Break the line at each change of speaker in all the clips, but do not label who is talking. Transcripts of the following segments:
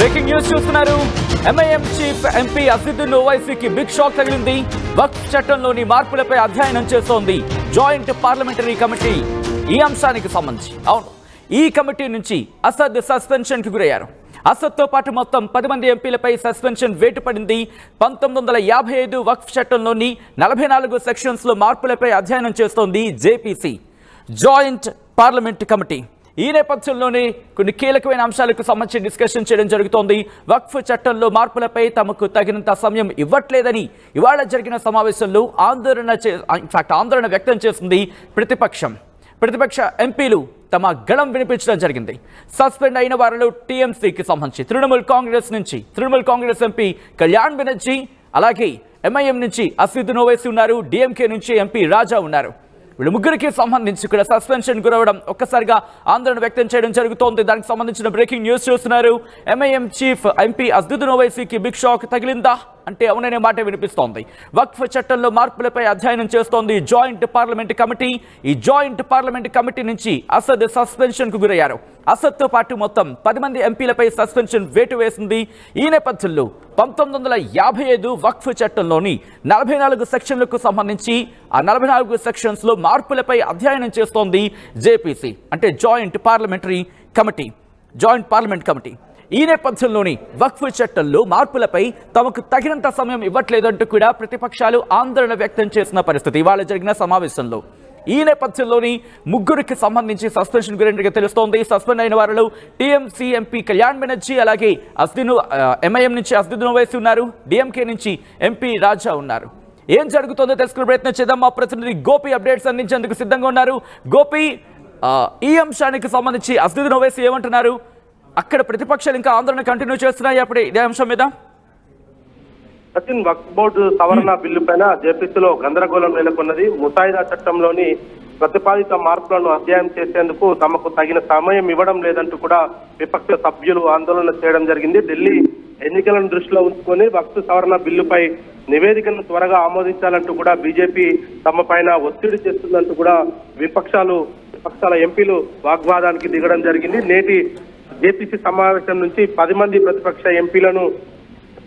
Breaking news చూస్తున్నారు. MIM chief MP Asaduddin ఓవైసీకి big shock తగిలింది. వక్ఫ్ చట్టంలోని మార్పులపై అధ్యయనం చేస్తోంది జాయింట్ పార్లమెంటరీ కమిటీ. ఈ అంశానికి సంబంధించి ఈ కమిటీ నుంచి అసద్ సస్పెన్షన్ కి గురయ్యారు. అసద్తో పాటు మొత్తం 10 మంది ఎంపీలపై సస్పెన్షన్ వేటు పడింది. 1955 వక్ఫ్ చట్టంలోని 44 సెక్షన్స్ లో మార్పులపై అధ్యయనం చేస్తోంది జేపీసీ జాయింట్ పార్లమెంట్ కమిటీ. ఈ నేపథ్యంలోనే కొన్ని కీలకమైన అంశాలకు సంబంధించి డిస్కషన్ చేయడం జరుగుతోంది. వక్ఫ్ చట్టంలో మార్పులపై తమకు తగినంత సమయం ఇవ్వట్లేదని ఇవాళ జరిగిన సమావేశంలో ఆందోళన వ్యక్తం చేసింది ప్రతిపక్ష ఎంపీలు తమ గళం వినిపించడం జరిగింది. సస్పెండ్ అయిన వారిలో టీఎంసీకి సంబంధించి తృణమూల్ కాంగ్రెస్ ఎంపీ కళ్యాణ్ బెనర్జీ, అలాగే ఎంఐఎం నుంచి అసదుద్దీన్ ఓవైసీ ఉన్నారు. డిఎంకే నుంచి ఎంపీ రాజా ఉన్నారు. వీళ్ళు ముగ్గురికి సంబంధించి కూడా సస్పెన్షన్ గురవడం ఒక్కసారిగా ఆందోళన వ్యక్తం చేయడం జరుగుతోంది. దానికి సంబంధించిన బ్రేకింగ్ న్యూస్ చూస్తున్నారు. ఎంఐఎం చీఫ్ ఎంపీ అసదుద్దీన్ ఓవైసీకి బిగ్ షాక్ తగిలిందా అంటే అవుననే మాట వినిపిస్తోంది. వక్ఫ్ చట్టంలో మార్పులపై అధ్యయనం చేస్తోంది జాయింట్ పార్లమెంట్ కమిటీ. ఈ జాయింట్ పార్లమెంట్ కమిటీ నుంచి అసద్ సస్పెన్షన్ కు గురయ్యారు. అసద్తో పాటు మొత్తం 10 మంది ఎంపీలపై సస్పెన్షన్ వేటు వేసింది. ఈ నేపథ్యంలో 1955 వక్ఫ్ చట్టంలోని 44 సెక్షన్లకు సంబంధించి ఆ 44 సెక్షన్స్ లో మార్పులపై అధ్యయనం చేస్తోంది జేపీసీ అంటే జాయింట్ పార్లమెంట్ కమిటీ. ఈ నేపథ్యంలోని వక్ఫ్ చట్టంలో మార్పులపై తమకు తగినంత సమయం ఇవ్వట్లేదంటూ కూడా ప్రతిపక్షాలు ఆందోళన వ్యక్తం చేసిన పరిస్థితి ఇవాళ జరిగిన సమావేశంలో. ఈ నేపథ్యంలోని ముగ్గురికి సంబంధించి సస్పెన్షన్ గురించిగా తెలుస్తోంది. సస్పెండ్ అయిన వారిలో టీఎంసీ ఎంపీ కళ్యాణ్ బెనర్జీ, అలాగే ఎంఐఎం నుంచి అసదుద్దీన్ ఓవైసీ ఉన్నారు. డిఎంకే నుంచి ఎంపీ రాజా ఉన్నారు. ఏం జరుగుతుందో తెలుసుకునే ప్రయత్నం చేద్దాం. మా ప్రతినిధి గోపి అప్డేట్స్ అందించేందుకు సిద్ధంగా ఉన్నారు. గోపి, ఈ అంశానికి సంబంధించి అసదుద్దీన్ ఓవైసీ ఏమంటున్నారు? అక్కడ ప్రతిపక్షాలు ఇంకా ఆందోళన కంటిన్యూ చేస్తున్నాయి. అప్పుడే ఇదే అంశం మీద
సచిన్, వక్ఫ్ బోర్డు సవరణ బిల్లు పైన జేపీసీలో గందరగోళం నెలకొన్నది. ముసాయిదా చట్టంలోని ప్రతిపాదిత మార్పులను అధ్యయనం చేసేందుకు తమకు తగిన సమయం ఇవ్వడం లేదంటూ కూడా విపక్ష సభ్యులు ఆందోళన చేయడం జరిగింది. ఢిల్లీ ఎన్నికలను దృష్టిలో ఉంచుకొని వక్ఫ్ సవరణ బిల్లుపై నివేదికను త్వరగా ఆమోదించాలంటూ కూడా బీజేపీ తమ పైన ఒత్తిడి చేస్తుందంటూ కూడా విపక్షాల ఎంపీలు వాగ్వాదానికి దిగడం జరిగింది. నేటి జేపీసీ సమావేశం నుంచి 10 మంది ప్రతిపక్ష ఎంపీలను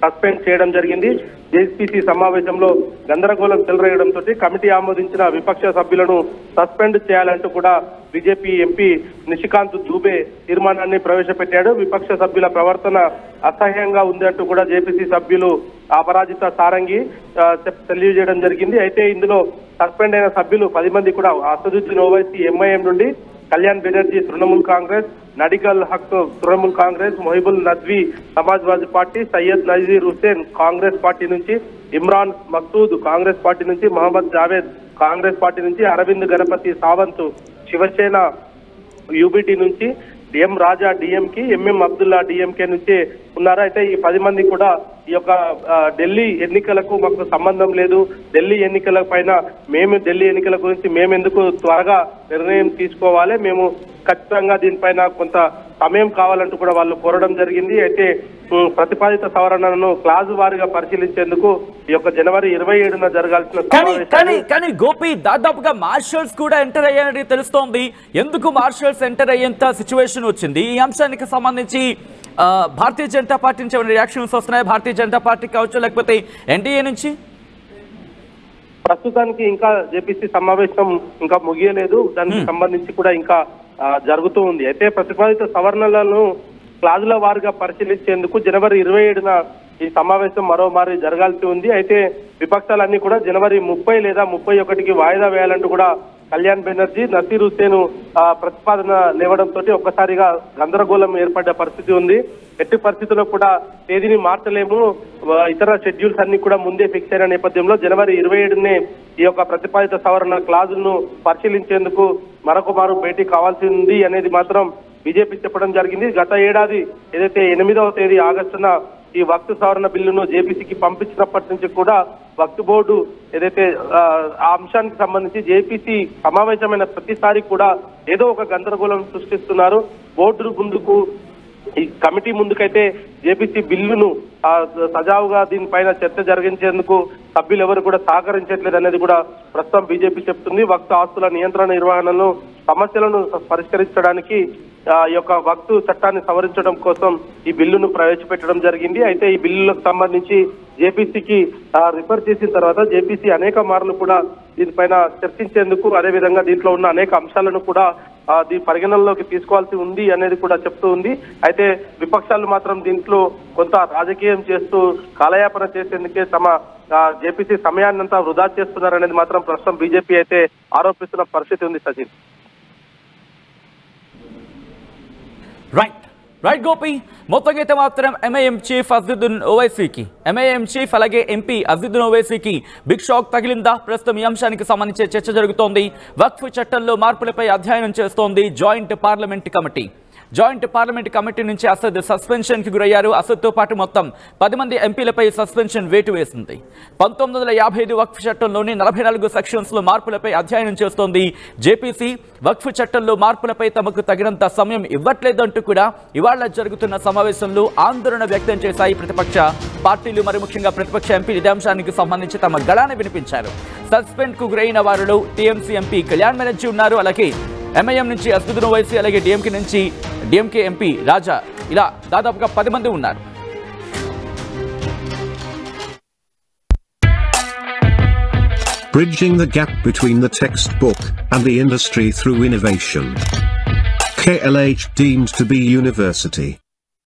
సస్పెండ్ చేయడం జరిగింది. జేపీసీ సమావేశంలో గందరగోళం చెలరేయడంతో కమిటీ ఆమోదించిన విపక్ష సభ్యులను సస్పెండ్ చేయాలంటూ కూడా బీజేపీ ఎంపీ నిషికాంత్ దూబే తీర్మానాన్ని ప్రవేశపెట్టాడు. విపక్ష సభ్యుల ప్రవర్తన అసహ్యంగా ఉంది అంటూ కూడా జేపీసీ సభ్యులు అపరాజిత సారంగి తెలియజేయడం జరిగింది. అయితే ఇందులో సస్పెండ్ అయిన సభ్యులు 10 మంది కూడా అసదుద్దీన్ ఓవైసీ ఎంఐఎం నుండి, కళ్యాణ్ బెనర్జీ తృణమూల్ కాంగ్రెస్, నడిగల్ హక్ తృణమూల్ కాంగ్రెస్, మొహిబుల్ నద్వీ సమాజ్వాదీ పార్టీ, సయ్యద్ నజీర్ హుసేన్ కాంగ్రెస్ పార్టీ నుంచి, ఇమ్రాన్ మక్సూద్ కాంగ్రెస్ పార్టీ నుంచి, మహమ్మద్ జావేద్ కాంగ్రెస్ పార్టీ నుంచి, అరవింద్ గణపతి సావంత్ శివసేన యూబీటీ నుంచి, ఎం రాజా డిఎంకి, ఎంఎం అబ్దుల్లా డిఎంకే నుంచి ఉన్నారు. అయితే ఈ 10 మంది కూడా ఈ యొక్క ఢిల్లీ ఎన్నికలకు మాకు సంబంధం లేదు, ఢిల్లీ ఎన్నికల పైన ఢిల్లీ ఎన్నికల గురించి ఎందుకు త్వరగా నిర్ణయం తీసుకోవాలి, మేము ఖచ్చితంగా దీనిపైన కొంత సమయం కావాలంటూ కూడా వాళ్ళు కోరడం జరిగింది. అయితే ప్రతిపాదిత సవరణను క్లాజు వారీగా పరిశీలించేందుకు ఈ యొక్క జనవరి 27న జరగాల్సిన
కానీ గోపి, దాదాపుగా మార్షల్స్ కూడా ఎంటర్ అయ్యారని తెలుస్తోంది. ఎందుకు మార్షల్స్ ఎంటర్ అయ్యేంత సిచ్యువేషన్ వచ్చింది? ఈ అంశానికి సంబంధించి భారతీయ జనతా పార్టీ నుంచి ఏమైనా రియాక్షన్స్ వస్తున్నాయి? భారతీయ జనతా పార్టీ కావచ్చు, లేకపోతే ఎన్డీఏ నుంచి?
ప్రస్తుతానికి ఇంకా జేపీసీ సమావేశం ఇంకా ముగియలేదు. దానికి సంబంధించి కూడా ఇంకా జరుగుతూ ఉంది. అయితే ప్రతిపాదిత సవరణలను క్లాజుల వారీగా పరిశీలించేందుకు జనవరి 27న ఈ సమావేశం మరోమారి జరగాల్సి ఉంది. అయితే విపక్షాలన్నీ కూడా జనవరి 30 లేదా 31కి వాయిదా వేయాలంటూ కూడా కళ్యాణ్ బెనర్జీ, నసీర్ హుసేన్ ప్రతిపాదన లేవడంతో ఒక్కసారిగా గందరగోళం ఏర్పడ్డ పరిస్థితి ఉంది. ఎట్టి పరిస్థితుల్లో కూడా తేదీని మార్చలేము, ఇతర షెడ్యూల్స్ అన్ని కూడా ముందే ఫిక్స్ అయిన నేపథ్యంలో జనవరి 27నే ఈ యొక్క ప్రతిపాదిత సవరణ క్లాజులను పరిశీలించేందుకు మరొకమారు భేటీ కావాల్సి ఉంది అనేది మాత్రం బీజేపీ చెప్పడం జరిగింది. గత ఏడాది ఏదైతే 8వ తేదీ ఆగస్టున ఈ వక్ఫ్ సవరణ బిల్లును జేపీసీకి పంపించినప్పటి నుంచి కూడా వక్ఫ్ బోర్డు ఏదైతే ఆ అంశానికి సంబంధించి జేపీసీ సమావేశమైన ప్రతిసారి కూడా ఏదో ఒక గందరగోళం సృష్టిస్తున్నారు. బోర్డు ముందుకు ఈ కమిటీ ముందుకైతే జేపీసీ బిల్లును సజావుగా దీనిపైన చర్చ జరిగించేందుకు సభ్యులు ఎవరు కూడా సహకరించట్లేదు అనేది కూడా ప్రస్తుతం బీజేపీ చెప్తుంది. వక్ఫ్ ఆస్తుల నియంత్రణ నిర్వహణలో సమస్యలను పరిష్కరించడానికి ఈ యొక్క వక్ఫ్ చట్టాన్ని సవరించడం కోసం ఈ బిల్లును ప్రవేశపెట్టడం జరిగింది. అయితే ఈ బిల్లులకు సంబంధించి జేపీసీకి రిఫర్ చేసిన తర్వాత జేపీసీ అనేక మార్లు కూడా దీనిపైన చర్చించేందుకు, అదేవిధంగా దీంట్లో ఉన్న అనేక అంశాలను కూడా దీని పరిగణనలోకి తీసుకోవాల్సి ఉంది అనేది కూడా చెప్తూ ఉంది. అయితే విపక్షాలు మాత్రం దీంట్లో కొంత రాజకీయం చేస్తూ కాలయాపన చేసేందుకే తమ జేపీసీ సమయాన్నంతా వృధా చేస్తున్నారనేది మాత్రం ప్రస్తుతం బీజేపీ అయితే ఆరోపిస్తున్న పరిస్థితి ఉంది. సచిన్.
రైట్ గోపి, మొత్తంగా అయితే మాత్రం ఎంఐఎం చీఫ్ అజదుద్దీన్ ఓవైసీకి, ఎంఐఎం చీఫ్ అలాగే ఎంపీ అజదుద్దీన్ ఓవైసీకి బిగ్ షాక్ తగిలిందా? ప్రస్తుతం ఈ అంశానికి సంబంధించి చర్చ జరుగుతోంది. వక్ఫ్ చట్టంలో మార్పులపై అధ్యయనం చేస్తోంది joint parliament committee. Joint parliament committee నుంచి అసద్ సస్పెన్షన్ కి గురయ్యారు. అసద్తో పాటు మొత్తం 10 మంది ఎంపీలపై సస్పెన్షన్ వేటు వేసింది. 1955 వక్ఫ్ చట్టంలోని 44 సెక్షన్స్ లో మార్పులపై అధ్యయనం చేస్తోంది జేపీసీ. వక్ఫ్ చట్టంలో మార్పులపై తమకు తగినంత సమయం ఇవ్వట్లేదంటూ కూడా ఇవాళ జరుగుతున్న సమావేశంలో ఆందోళన వ్యక్తం చేశాయి ప్రతిపక్ష పార్టీలు. మరి ముఖ్యంగా ప్రతిపక్ష ఎంపీ ఇదే అంశానికి సంబంధించి తమ గళాన్ని వినిపించారు. సస్పెండ్ కు గురైన వారిలో టీఎంసీ ఎంపీ కళ్యాణ్ బెనర్జీ ఉన్నారు. అలాగే ఎంఐఎం నుంచి అసదుద్దీన్ ఓవైసీ, అలాగే డిఎంకే ఎంపీ రాజా, ఇలా దాదాపుగా 10 మంది ఉన్నారు.
Bridging the gap between the textbook and the industry through innovation. KLH deemed to be university.